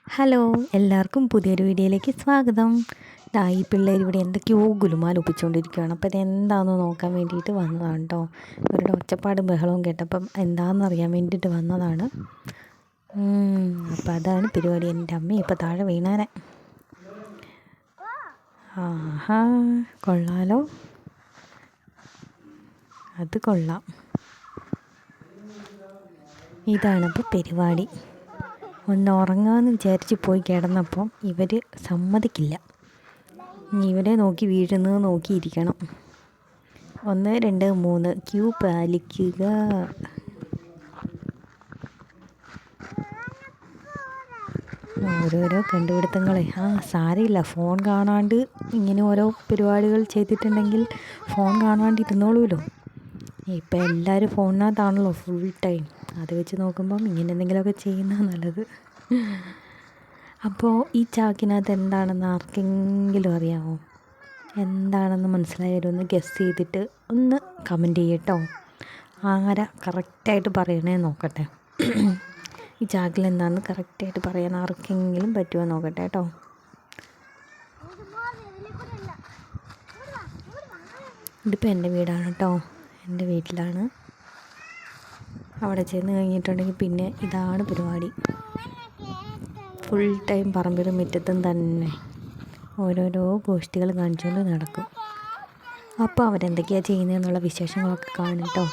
Hello, എല്ലാവർക്കും പുതിയൊരു വീഡിയോയിലേക്ക് സ്വാഗതം. ഈ പിള്ളേർ ഇവിടെ എന്തൊക്കെയോ ഗുലുമാൽ ഒപ്പിച്ചുകൊണ്ടിരിക്കുകയാണ്. അപ്പോൾ ഇതെന്താണെന്ന് നോക്കാൻ വേണ്ടിയിട്ട് വന്നതാണ് കേട്ടോ. ഇവരുടെ ഒച്ചപ്പാടും ബഹളവും കേട്ടപ്പം എന്താണെന്ന് അറിയാൻ വേണ്ടിയിട്ട് വന്നതാണ്. അപ്പോൾ അതാണ് പരിപാടി. എൻ്റെ അമ്മ ഇപ്പോൾ താഴെ വീണാനെ. ആഹാ, കൊള്ളാലോ, അത് കൊള്ളാം. ഇതാണിപ്പോൾ പരിപാടി. ഒന്ന് ഉറങ്ങാമെന്ന് വിചാരിച്ച് പോയി കിടന്നപ്പം ഇവർ സമ്മതിക്കില്ല. ഇവരെ നോക്കി വീഴുന്നത് നോക്കിയിരിക്കണം. 1 2 3 ക്യൂ പാലിക്കുക. ഓരോരോ കണ്ടുപിടുത്തങ്ങളെ. സാരമില്ല, ഫോൺ കാണാണ്ട് ഇങ്ങനെ ഓരോ പരിപാടികൾ ചെയ്തിട്ടുണ്ടെങ്കിൽ ഫോൺ കാണാണ്ട് ഇരുന്നോളൂല്ലോ. ഇപ്പം എല്ലാവരും ഫോണിനകത്താണല്ലോ ഫുൾ ടൈം. അത് വെച്ച് നോക്കുമ്പം ഇങ്ങനെ എന്തെങ്കിലുമൊക്കെ ചെയ്യുന്നതാണ് നല്ലത്. അപ്പോൾ ഈ ചാക്കിനകത്ത് എന്താണെന്ന് ആർക്കെങ്കിലും അറിയാമോ? എന്താണെന്ന് മനസ്സിലായാലൊന്ന് ഗസ് ചെയ്തിട്ട് ഒന്ന് കമൻറ്റ് ചെയ്യട്ടോ. ആരാ കറക്റ്റായിട്ട് പറയണേ നോക്കട്ടെ. ഈ ചാക്കിൽ എന്താണെന്ന് കറക്റ്റായിട്ട് പറയാൻ ആർക്കെങ്കിലും പറ്റുമോ നോക്കട്ടെ കേട്ടോ. ഇതിപ്പോൾ എൻ്റെ വീടാണ് കേട്ടോ. എൻ്റെ വീട്ടിലാണ്. അവിടെ ചെന്ന് കഴിഞ്ഞിട്ടുണ്ടെങ്കിൽ പിന്നെ ഇതാണ് പരിപാടി. ഫുൾ ടൈം പറമ്പിലും മുറ്റത്തും തന്നെ ഓരോരോ ഗോഷ്ഠികൾ കാണിച്ചുകൊണ്ട് നടക്കും. അപ്പോൾ അവരെന്തൊക്കെയാണ് ചെയ്യുന്നതെന്നുള്ള വിശേഷങ്ങളൊക്കെ കാണും കേട്ടോ.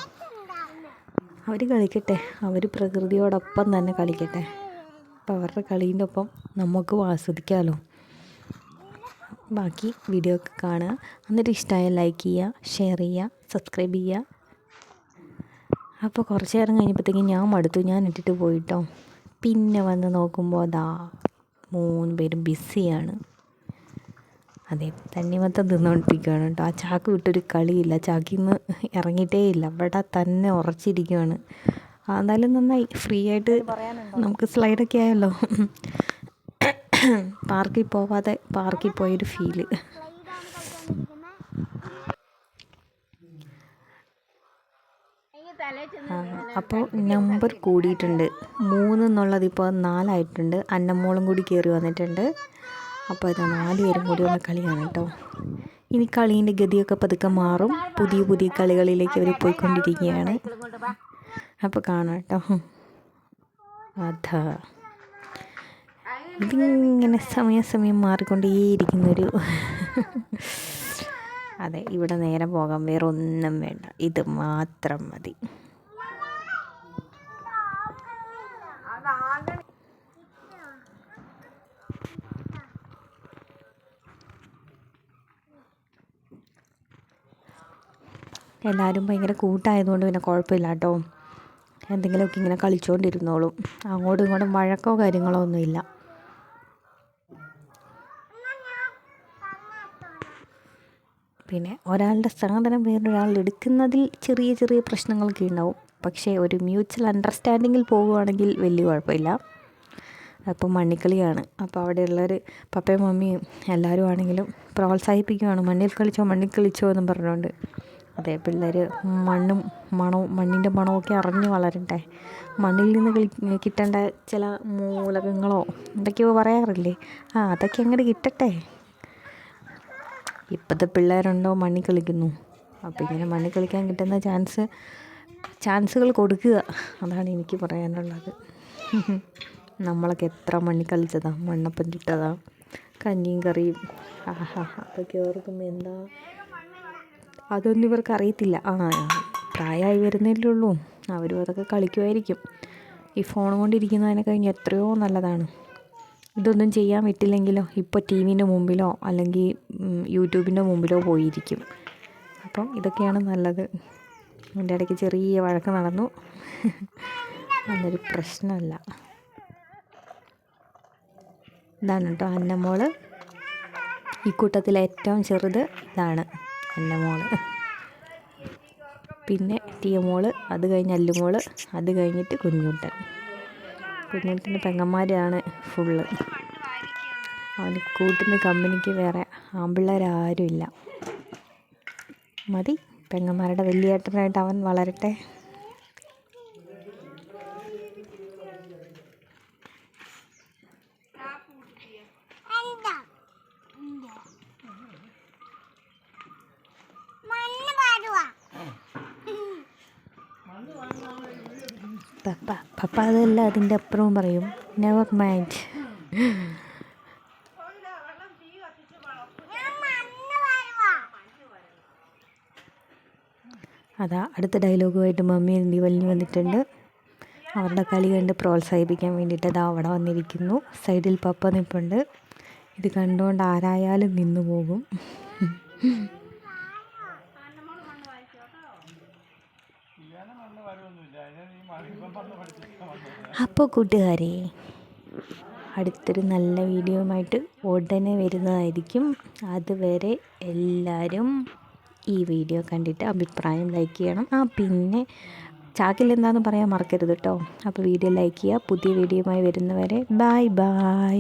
അവർ കളിക്കട്ടെ, അവർ പ്രകൃതിയോടൊപ്പം തന്നെ കളിക്കട്ടെ. അപ്പോൾ അവരുടെ കളീൻ്റെ ഒപ്പം നമുക്കും ആസ്വദിക്കാമല്ലോ. ബാക്കി വീഡിയോ ഒക്കെ കാണുക. എന്നിട്ട് ഇഷ്ടമായ ലൈക്ക് ചെയ്യുക, ഷെയർ ചെയ്യുക, സബ്സ്ക്രൈബ് ചെയ്യുക. അപ്പോൾ കുറച്ച് നേരം കഴിഞ്ഞപ്പോഴത്തേക്കും ഞാൻ മടുത്തു, ഞാൻ ഇട്ടിട്ട് പോയിട്ടോ. പിന്നെ വന്ന് നോക്കുമ്പോൾ 3 പേരും ബിസിയാണ്. അതെ, തണ്ണിമത്തം തിന്നുകൊണ്ടിരിക്കുകയാണ് കേട്ടോ. ആ ചാക്ക് വിട്ടൊരു കളിയില്ല, ചാക്കിൽ നിന്ന് ഇറങ്ങിയിട്ടേ ഇല്ല, അവിടെ തന്നെ ഉറച്ചിരിക്കുകയാണ്. എന്തായാലും നന്നായി, ഫ്രീ ആയിട്ട് നമുക്ക് സ്ലൈഡൊക്കെ ആയല്ലോ. പാർക്കിൽ പോവാതെ പാർക്കിൽ പോയൊരു ഫീല്. അപ്പോൾ നമ്പർ കൂടിയിട്ടുണ്ട്. 3 എന്നുള്ളത് ഇപ്പോൾ 4 ആയിട്ടുണ്ട്. അന്നമോളും കൂടി കയറി വന്നിട്ടുണ്ട്. അപ്പോൾ ഇത് 4 പേരും കൂടി ഉള്ള കളിയാണ് കേട്ടോ. ഇനി കളീൻ്റെ ഗതിയൊക്കെ പതുക്കെ മാറും. പുതിയ പുതിയ കളികളിലേക്ക് അവർ പോയിക്കൊണ്ടിരിക്കുകയാണ്. അപ്പോൾ കാണാം കേട്ടോ. അതാ ഇതിങ്ങനെ സമയം മാറിക്കൊണ്ടേയിരിക്കുന്നൊരു അതെ, ഇവിടെ നേരെ പോകാൻ വേറെ ഒന്നും വേണ്ട, ഇത് മാത്രം മതി. എല്ലാവരും ഭയങ്കര കൂട്ടായതുകൊണ്ട് പിന്നെ കുഴപ്പമില്ല കേട്ടോ. എന്തെങ്കിലുമൊക്കെ ഇങ്ങനെ കളിച്ചുകൊണ്ടിരുന്നോളും. അങ്ങോട്ടും ഇങ്ങോട്ടും വഴക്കോ കാര്യങ്ങളോ ഒന്നുമില്ല. പിന്നെ ഒരാളുടെ സാധനം വേറൊരാൾ എടുക്കുന്നതിൽ ചെറിയ ചെറിയ പ്രശ്നങ്ങളൊക്കെ ഉണ്ടാവും. പക്ഷേ ഒരു മ്യൂച്വൽ അണ്ടർസ്റ്റാൻഡിങ്ങിൽ പോവുകയാണെങ്കിൽ വലിയ കുഴപ്പമില്ല. അപ്പോൾ മണ്ണിക്കളിയാണ്. അപ്പോൾ അവിടെയുള്ളവർ പപ്പയും മമ്മിയും എല്ലാവരും ആണെങ്കിലും പ്രോത്സാഹിപ്പിക്കുകയാണ്. മണ്ണിൽ കളിച്ചോ എന്നും പറഞ്ഞുകൊണ്ട്. അതെ, പിള്ളേർ മണ്ണിൻ്റെ മണമൊക്കെ അറിഞ്ഞ് വളരട്ടെ. മണ്ണിൽ നിന്ന് കിട്ടേണ്ട ചില മൂലകങ്ങളോ എന്തൊക്കെയോ പറയാറില്ലേ, അതൊക്കെ അങ്ങോട്ട് കിട്ടട്ടെ. ഇപ്പോഴത്തെ പിള്ളേരുണ്ടോ മണ്ണിൽ കളിക്കുന്നു. അപ്പോൾ ഇങ്ങനെ മണ്ണിൽ കളിക്കാൻ കിട്ടുന്ന ചാൻസുകൾ കൊടുക്കുക, അതാണ് എനിക്ക് പറയാനുള്ളത്. നമ്മളൊക്കെ എത്ര മണ്ണിൽ കളിച്ചതാണ്, മണ്ണപ്പം ചുട്ടതാണ്, കഞ്ഞിയും കറിയും. അതൊക്കെ ഓർക്കുമ്പോൾ എന്താ, അതൊന്നും ഇവർക്ക് അറിയത്തില്ല. പ്രായമായി വരുന്നല്ലേ ഉള്ളൂ, അവരും അതൊക്കെ കളിക്കുമായിരിക്കും. ഈ ഫോൺ കൊണ്ടിരിക്കുന്നതിനെ കഴിഞ്ഞ് എത്രയോ നല്ലതാണ്. ഇതൊന്നും ചെയ്യാൻ പറ്റില്ലെങ്കിലോ ഇപ്പോൾ ടി വിൻ്റെ മുമ്പിലോ അല്ലെങ്കിൽ യൂട്യൂബിൻ്റെ മുമ്പിലോ പോയിരിക്കും. അപ്പം ഇതൊക്കെയാണ് നല്ലത്. അതിൻ്റെ ഇടയ്ക്ക് ചെറിയ വഴക്ക് നടന്നു, അതൊരു പ്രശ്നമല്ല. ഇതാണ് കേട്ടോ അന്നമോള്. ഈ കൂട്ടത്തിലെ ഏറ്റവും ചെറുത് ഇതാണ് അന്നമോള്. പിന്നെ ടിയമോള്, അത് കഴിഞ്ഞ് അല്ലുമോള്, അത് കഴിഞ്ഞിട്ട് കുഞ്ഞുട്ടൻ്റെ പെങ്ങന്മാരാണ് ഫുള്ള്. അവന് കൂട്ടിന് കമ്പനിക്ക് വേറെ ആൺപിള്ളേരാരുമില്ല. മതി, പെങ്ങന്മാരുടെ വലിയേട്ടനായിട്ട് അവൻ വളരട്ടെ. പപ്പ അതല്ല അതിൻ്റെ അപ്പുറവും പറയും നെവർ മൈൻഡ്. അതാ അടുത്ത ഡയലോഗുമായിട്ട് മമ്മി എന്തി വലിഞ്ഞു വന്നിട്ടുണ്ട്. അവരുടെ കളി കണ്ട് പ്രോത്സാഹിപ്പിക്കാൻ വേണ്ടിയിട്ട് അതാ അവിടെ വന്നിരിക്കുന്നു. സൈഡിൽ പപ്പ നിൽപ്പുണ്ട്. ഇത് കണ്ടുകൊണ്ട് ആരായാലും നിന്നു പോകും. അപ്പോൾ കൂട്ടുകാരെ, അടുത്തൊരു നല്ല വീഡിയോയുമായിട്ട് ഉടനെ വരുന്നതായിരിക്കും. അതുവരെ എല്ലാവരും ഈ വീഡിയോ കണ്ടിട്ട് അഭിപ്രായം ലൈക്ക് ചെയ്യണം. പിന്നെ ചാക്കിൽ എന്താണെന്ന് പറയാൻ മറക്കരുത് കേട്ടോ. അപ്പോൾ വീഡിയോ ലൈക്ക് ചെയ്യുക. പുതിയ വീഡിയോയുമായി വരുന്നവരെ ബൈ ബൈ.